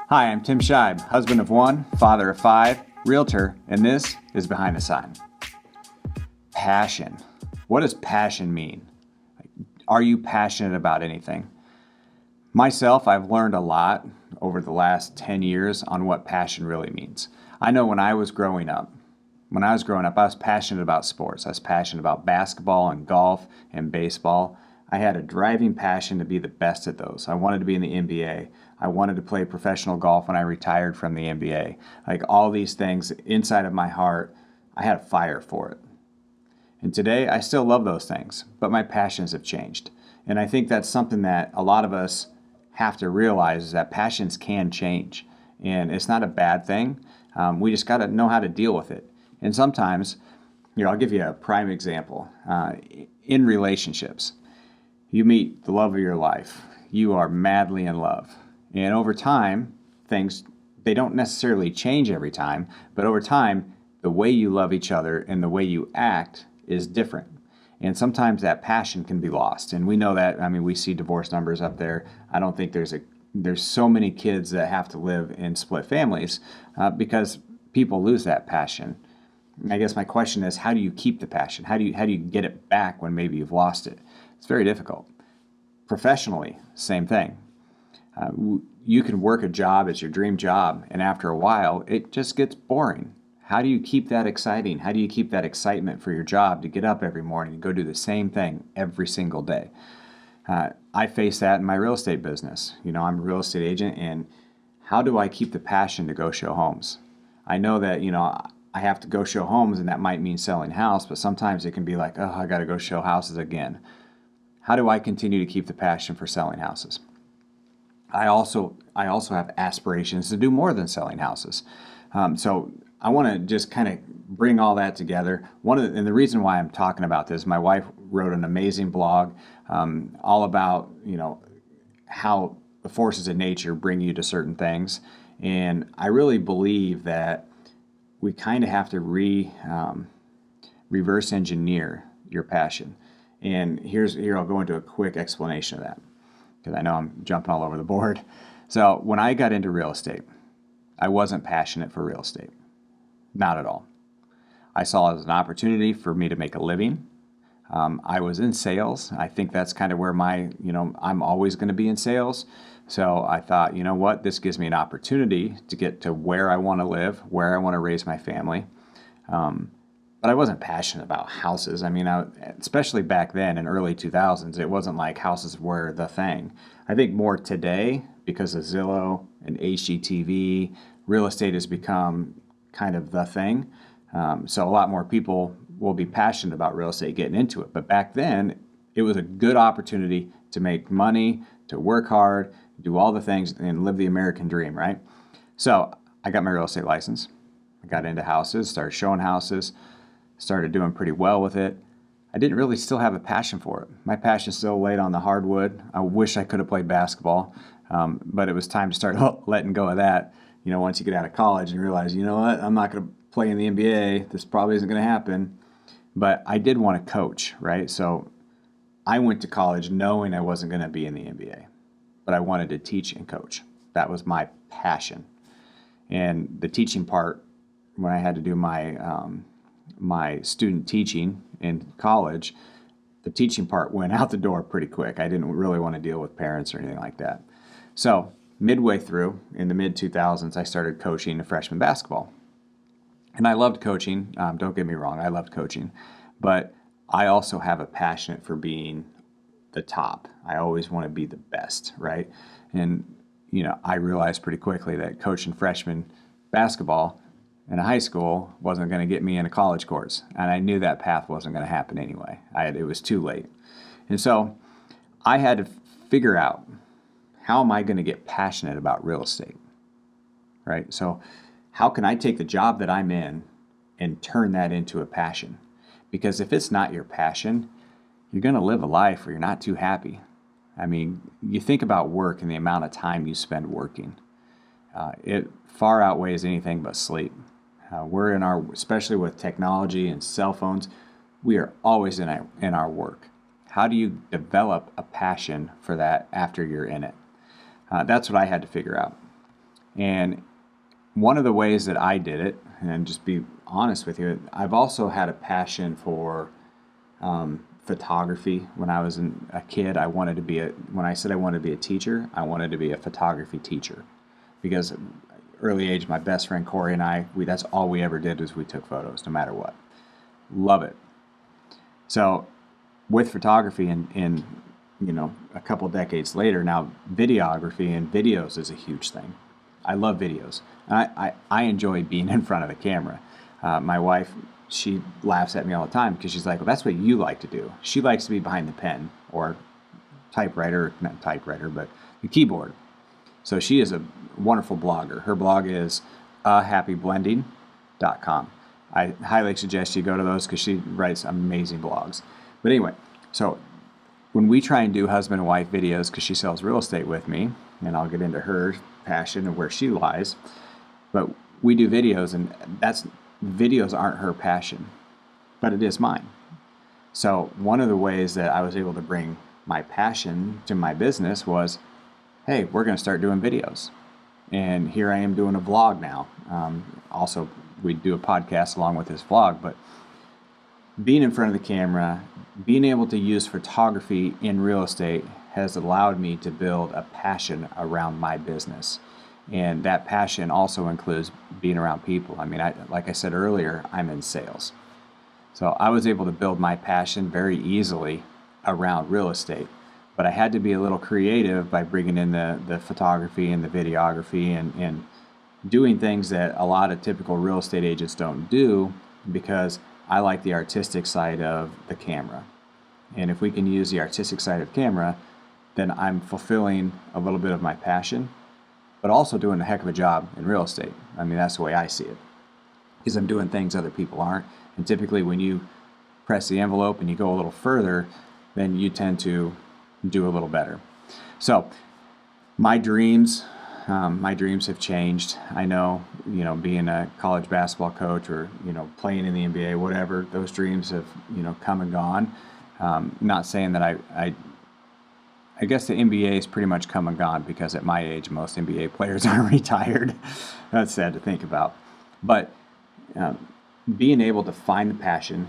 Hi, I'm Tim Scheib, husband of one, father of five, realtor, and this is Behind the Sign. Passion. What does passion mean? Are you passionate about anything? Myself, I've learned a lot over the last 10 years on what passion really means. I know when I was growing up, I was passionate about sports. I was passionate about basketball and golf and baseball. I had a driving passion to be the best at those. I wanted to be in the NBA. I wanted to play professional golf when I retired from the NBA. Like all these things inside of my heart, I had a fire for it. And today I still love those things, but my passions have changed. And I think that's something that a lot of us have to realize is that passions can change. And it's not a bad thing. We just got to know how to deal with it. And sometimes, I'll give you a prime example. In relationships, you meet the love of your life. You are madly in love. And over time, they don't necessarily change every time, but over time, the way you love each other and the way you act is different. And sometimes that passion can be lost. And we know that, we see divorce numbers up there. I don't think there's so many kids that have to live in split families because people lose that passion. I guess my question is, how do you keep the passion? How do you get it back when maybe you've lost it? It's very difficult. Professionally, same thing. You can work a job, it's your dream job, and after a while, it just gets boring. How do you keep that exciting? How do you keep that excitement for your job to get up every morning and go do the same thing every single day? I face that in my real estate business. I'm a real estate agent, and how do I keep the passion to go show homes? I know that, I have to go show homes, and that might mean selling house, but sometimes it can be like, oh, I got to go show houses again. How do I continue to keep the passion for selling houses? I also have aspirations to do more than selling houses. So I want to just kind of bring all that together. And the reason why I'm talking about this, my wife wrote an amazing blog all about, how the forces of nature bring you to certain things. And I really believe that we kind of have to reverse engineer your passion. And here I'll go into a quick explanation of that, because I know I'm jumping all over the board. So when I got into real estate, I wasn't passionate for real estate. Not at all. I saw it as an opportunity for me to make a living. I was in sales. I think that's kind of where I'm always going to be in sales. So I thought, this gives me an opportunity to get to where I want to live, where I want to raise my family. But I wasn't passionate about houses. Especially back then in early 2000s, it wasn't like houses were the thing. I think more today, because of Zillow and HGTV, real estate has become kind of the thing. So a lot more people will be passionate about real estate getting into it. But back then, it was a good opportunity to make money, to work hard, do all the things, and live the American dream, right? So I got my real estate license. I got into houses, started showing houses, started doing pretty well with it. I didn't really still have a passion for it. My passion still laid on the hardwood. I wish I could have played basketball, but it was time to start letting go of that. Once you get out of college and realize, I'm not going to play in the NBA. This probably isn't going to happen. But I did want to coach, right? So I went to college knowing I wasn't going to be in the NBA, but I wanted to teach and coach. That was my passion. And the teaching part, when I had to do my student teaching in college, the teaching part went out the door pretty quick. I didn't really want to deal with parents or anything like that. So midway through, in the mid-2000s, I started coaching freshman basketball. And I loved coaching. Don't get me wrong, I loved coaching. But I also have a passion for being the top. I always want to be the best, right? And, I realized pretty quickly that coaching freshman basketball in a high school wasn't going to get me into college course. And I knew that path wasn't going to happen anyway. It was too late. And so I had to figure out, how am I going to get passionate about real estate, right? So how can I take the job that I'm in and turn that into a passion? Because if it's not your passion, you're going to live a life where you're not too happy. You think about work and the amount of time you spend working. It far outweighs anything but sleep. Especially with technology and cell phones, we are always in our work. How do you develop a passion for that after you're in it? That's what I had to figure out. And one of the ways that I did it, and just be honest with you, I've also had a passion for photography. When I was a kid, when I said I wanted to be a teacher, I wanted to be a photography teacher. Because early age, my best friend Corey and I, that's all we ever did was we took photos, no matter what. Love it. So with photography and a couple decades later, now videography and videos is a huge thing. I love videos. I enjoy being in front of the camera. My wife, she laughs at me all the time because she's like, well, that's what you like to do. She likes to be behind the pen or typewriter, not typewriter, but the keyboard. So she is a wonderful blogger. Her blog is happyblending.com. I highly suggest you go to those because she writes amazing blogs. But anyway, so when we try and do husband and wife videos, because she sells real estate with me, and I'll get into her passion and where she lies, but we do videos, and videos aren't her passion, but it is mine. So one of the ways that I was able to bring my passion to my business was, hey, we're going to start doing videos. And here I am doing a vlog now. Also, we do a podcast along with this vlog, but being in front of the camera, being able to use photography in real estate has allowed me to build a passion around my business. And that passion also includes being around people. I mean, like I said earlier, I'm in sales. So I was able to build my passion very easily around real estate. But I had to be a little creative by bringing in the photography and the videography and doing things that a lot of typical real estate agents don't do, because I like the artistic side of the camera. And if we can use the artistic side of camera, then I'm fulfilling a little bit of my passion, but also doing a heck of a job in real estate. I mean, that's the way I see it, because I'm doing things other people aren't. And typically when you press the envelope and you go a little further, then you tend to do a little better. So my dreams have changed. I know, being a college basketball coach or, playing in the NBA, whatever, those dreams have, come and gone. Not saying that I guess the NBA is pretty much come and gone, because at my age, most NBA players are retired. That's sad to think about. But being able to find the passion,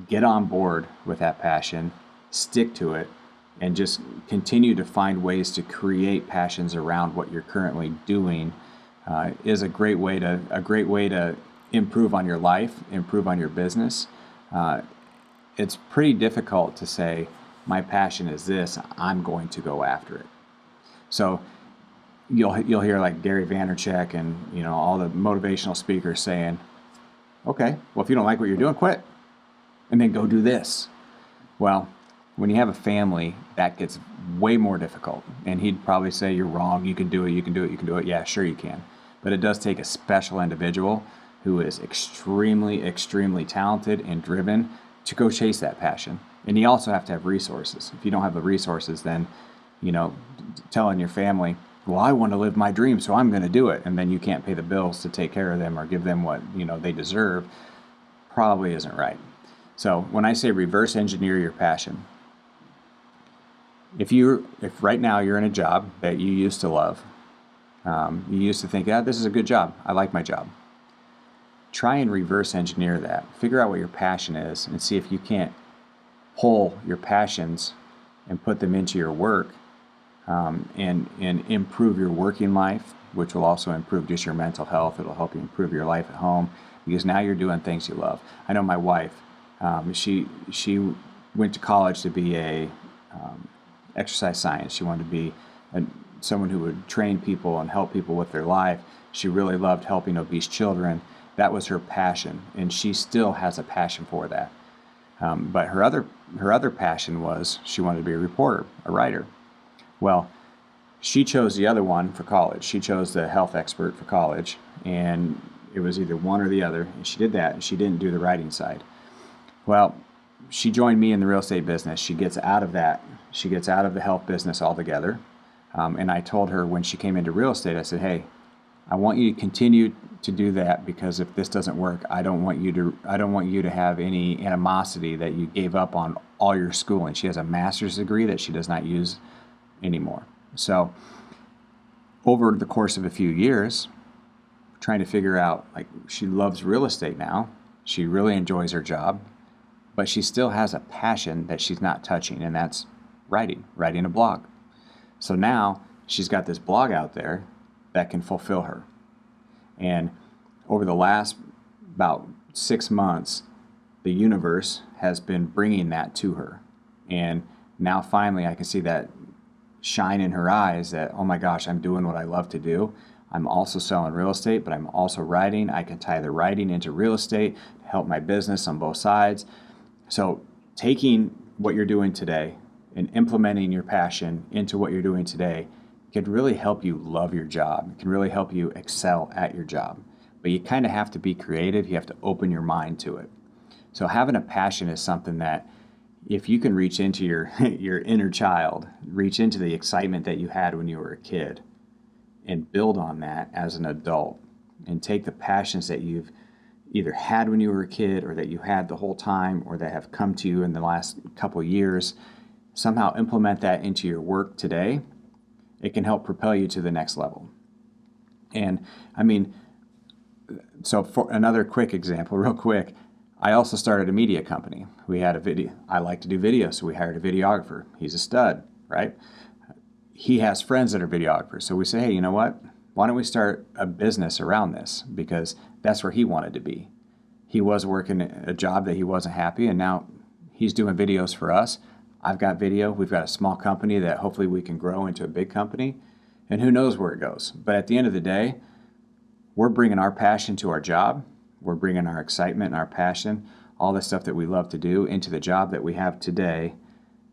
get on board with that passion, stick to it, and just continue to find ways to create passions around what you're currently doing is a great way to improve on your life, improve on your business. It's pretty difficult to say, my passion is this, I'm going to go after it. So you'll hear like Gary Vaynerchuk and all the motivational speakers saying, okay, well, if you don't like what you're doing, quit and then go do this. Well, when you have a family, that gets way more difficult. And he'd probably say, you're wrong, you can do it, you can do it, you can do it. Yeah, sure you can. But it does take a special individual who is extremely, extremely talented and driven to go chase that passion. And you also have to have resources. If you don't have the resources, then, telling your family, well, I want to live my dream, so I'm going to do it. And then you can't pay the bills to take care of them or give them what, they deserve, probably isn't right. So when I say reverse engineer your passion, if right now you're in a job that you used to love, you used to think, this is a good job, I like my job. Try and reverse engineer that. Figure out what your passion is and see if you can't pull your passions and put them into your work, and improve your working life, which will also improve just your mental health. It'll help you improve your life at home, because now you're doing things you love. I know my wife, she went to college to be a exercise science. She wanted to be someone who would train people and help people with their life. She really loved helping obese children. That was her passion, and she still has a passion for that. But her other passion was she wanted to be a reporter, a writer. Well, she chose the other one for college. She chose the health expert for college, and it was either one or the other. And she did that, and she didn't do the writing side. Well, she joined me in the real estate business. She gets out of that. She gets out of the health business altogether. And I told her when she came into real estate, I said, hey, I want you to continue to do that, because if this doesn't work, I don't want you to have any animosity that you gave up on all your schooling. She has a master's degree that she does not use anymore. So over the course of a few years, trying to figure out, like, she loves real estate now. She really enjoys her job, but she still has a passion that she's not touching, and that's writing a blog. So now she's got this blog out there that can fulfill her. And over the last about 6 months, the universe has been bringing that to her. And now finally I can see that shine in her eyes that, oh my gosh, I'm doing what I love to do. I'm also selling real estate, but I'm also writing. I can tie the writing into real estate to help my business on both sides. So taking what you're doing today and implementing your passion into what you're doing today can really help you love your job. It can really help you excel at your job. But you kind of have to be creative. You have to open your mind to it. So having a passion is something that if you can reach into your inner child, reach into the excitement that you had when you were a kid and build on that as an adult and take the passions that you've either had when you were a kid or that you had the whole time or that have come to you in the last couple of years, somehow implement that into your work today, it can help propel you to the next level. And I mean, so for another quick example, real quick, I also started a media company. We had a video. I like to do videos, so we hired a videographer. He's a stud, right? He has friends that are videographers. So we say, hey, you know what? Why don't we start a business around this? Because that's where he wanted to be. He was working a job that he wasn't happy, and now he's doing videos for us. I've got video. We've got a small company that hopefully we can grow into a big company, and who knows where it goes. But at the end of the day, we're bringing our passion to our job. We're bringing our excitement and our passion, all the stuff that we love to do, into the job that we have today.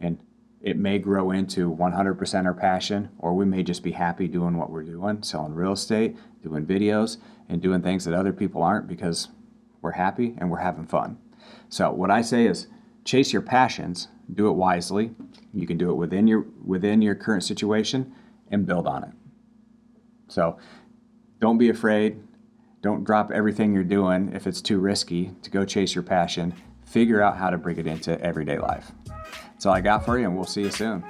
And it may grow into 100% our passion, or we may just be happy doing what we're doing, selling real estate, doing videos, and doing things that other people aren't because we're happy and we're having fun. So what I say is chase your passions, do it wisely. You can do it within your current situation and build on it. So don't be afraid. Don't drop everything you're doing if it's too risky to go chase your passion. Figure out how to bring it into everyday life. That's all I got for you, and we'll see you soon.